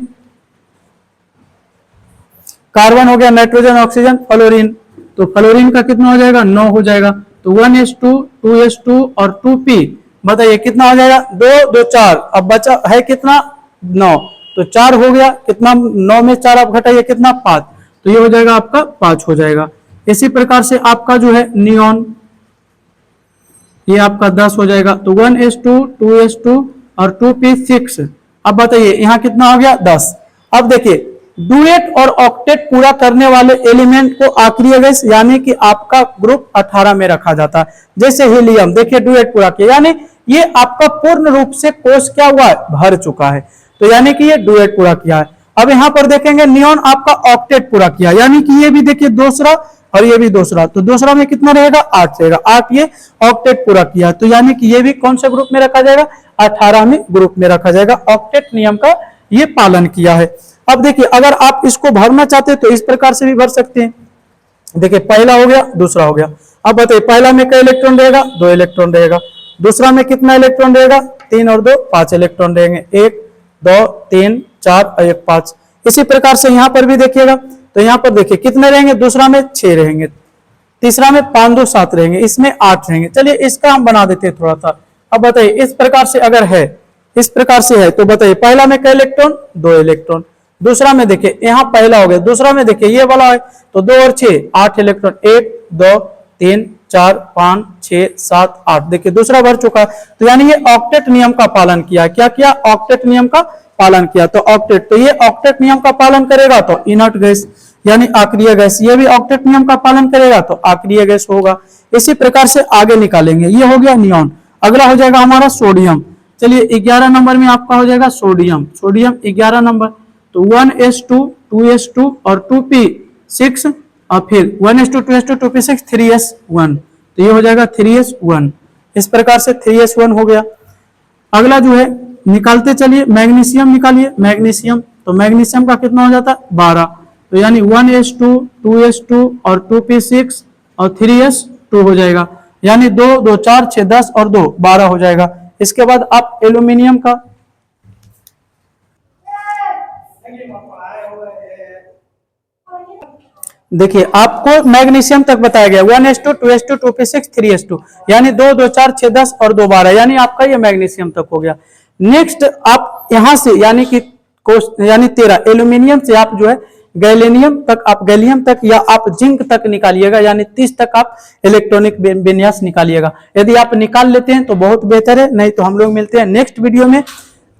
Speaker 1: कार्बन हो गया, नाइट्रोजन, ऑक्सीजन, फ्लोरीन, तो फ्लोरीन का कितना हो जाएगा 9 हो जाएगा। तो 1s2 2s2 और 2p, बताइए कितना हो जाएगा, 2 2 4, अब बचा है कितना 9, तो 4 हो गया, कितना 9 में 4 आप घटाइए कितना 5, तो ये हो जाएगा आपका 5 हो जाएगा। इसी प्रकार से आपका जो है नियॉन, ये आपका 10 हो जाएगा, तो 1s2 2s2 और 2p6, अब बताइए यहाँ कितना हो गया 10। अब देखिए डुएट और ऑक्टेट पूरा करने वाले एलिमेंट को आक्रिय गैस यानी कि आपका ग्रुप 18 में रखा जाता है। जैसे हीलियम, देखिए डुएट पूरा किया, यानी ये आपका पूर्ण रूप से कोष क्या हुआ है, भर चुका है, तो यानी कि ये डुएट पूरा किया है। अब यहाँ पर देखेंगे नियॉन आपका ऑक्टेट पूरा किया, यानी कि ये भी देखिए दूसरा और ये भी दूसरा, तो दूसरा में कितना रहेगा 8 रहेगा, 8 ये ऑक्टेट पूरा किया, तो यानी कि ये भी कौन से ग्रुप में रखा जाएगा, 18 में ग्रुप में रखा जाएगा, ऑक्टेट नियम का ये पालन किया है। अब देखिए अगर आप इसको भरना चाहते हैं तो इस प्रकार से भी भर सकते हैं। देखिए पहला हो गया, दूसरा हो गया, अब बताइए पहला में कितना इलेक्ट्रॉन रहेगा, 2 इलेक्ट्रॉन रहेगा, दूसरा में कितना इलेक्ट्रॉन रहेगा, 3 और 2 5 इलेक्ट्रॉन रहेंगे, 1 2 3 4 और 1 5। इसी प्रकार से यहाँ पर भी देखिएगा, तो यहाँ पर देखिए कितने रहेंगे, दूसरा में 6 रहेंगे, तीसरा में 5 2 7 रहेंगे, इसमें 8 रहेंगे। चलिए इसका हम बना देते हैं थोड़ा सा। अब बताइए इस प्रकार से अगर है, इस प्रकार से है, तो बताइए पहला में कितना इलेक्ट्रॉन, 2 इलेक्ट्रॉन, दूसरा में देखिए यहाँ पहला हो गया, दूसरा में देखिए ये वाला है, तो 2 और 6 8 इलेक्ट्रॉन, 1 2 3 4 5 6 7 8, देखिए दूसरा भर चुका है, तो यानी ये ऑक्टेट नियम का पालन किया। क्या किया, ऑक्टेट नियम का पालन किया, तो ऑक्टेट, तो ये ऑक्टेट नियम का पालन करेगा तो इनर्ट गैस यानी अक्रिय गैस, ये भी ऑक्टेट नियम का पालन करेगा तो अक्रिय गैस होगा। इसी प्रकार से आगे निकालेंगे, ये हो गया नियॉन। अगला हो जाएगा हमारा सोडियम। चलिए 11 नंबर में आपका हो जाएगा सोडियम, सोडियम 11 नंबर, तो 1s2 2s2 और 2p6 और फिर 1s2 2s2 2p6 3s1, तो ये हो जाएगा 3s1। इस प्रकार से 3s1 हो गया। अगला जो है निकालते चलिए, मैग्नीशियम निकालिए, मैग्नीशियम, तो मैग्नीशियम का कितना हो जाता है 12, तो यानी 1s2 2s2 और 2p6 और 3s2 हो जाएगा, यानी 2 2 4 6 10 और 2 12 हो जाएगा। इसके बाद आप एल्यूमिनियम का, देखिए आपको मैग्नीशियम तक बताया गया 1s2 2s2 2p6 3s2, यानी 2 2 4 6 10 और 2 12, यानी आपका ये मैग्नीशियम तक हो गया। नेक्स्ट आप यहां से यानी कि यानी 13 एल्यूमिनियम से आप जो है गैलेनियम तक, आप गैलियम तक या आप जिंक तक निकालिएगा, यानी 30 तक आप इलेक्ट्रॉनिक विन्यास निकालिएगा। यदि आप निकाल लेते हैं तो बहुत बेहतर है, नहीं तो हम लोग मिलते हैं नेक्स्ट वीडियो में।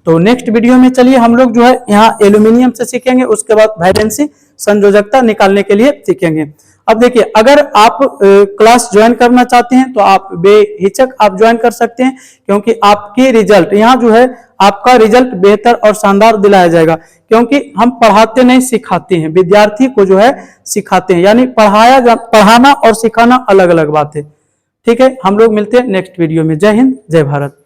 Speaker 1: तो नेक्स्ट वीडियो में चलिए हम लोग जो है यहाँ एल्यूमिनियम से सीखेंगे, उसके बाद वैलेंसी संयोजकता निकालने के लिए सीखेंगे। अब देखिए अगर आप क्लास ज्वाइन करना चाहते हैं तो आप बेहिचक आप ज्वाइन कर सकते हैं, क्योंकि आपकी रिजल्ट यहाँ जो है आपका रिजल्ट बेहतर और शानदार दिलाया जाएगा, क्योंकि हम पढ़ाते नहीं सिखाते हैं, विद्यार्थी को जो है सिखाते हैं, यानी पढ़ाना और सिखाना अलग अलग बात है। ठीक है, हम लोग मिलते हैं नेक्स्ट वीडियो में। जय हिंद, जय भारत।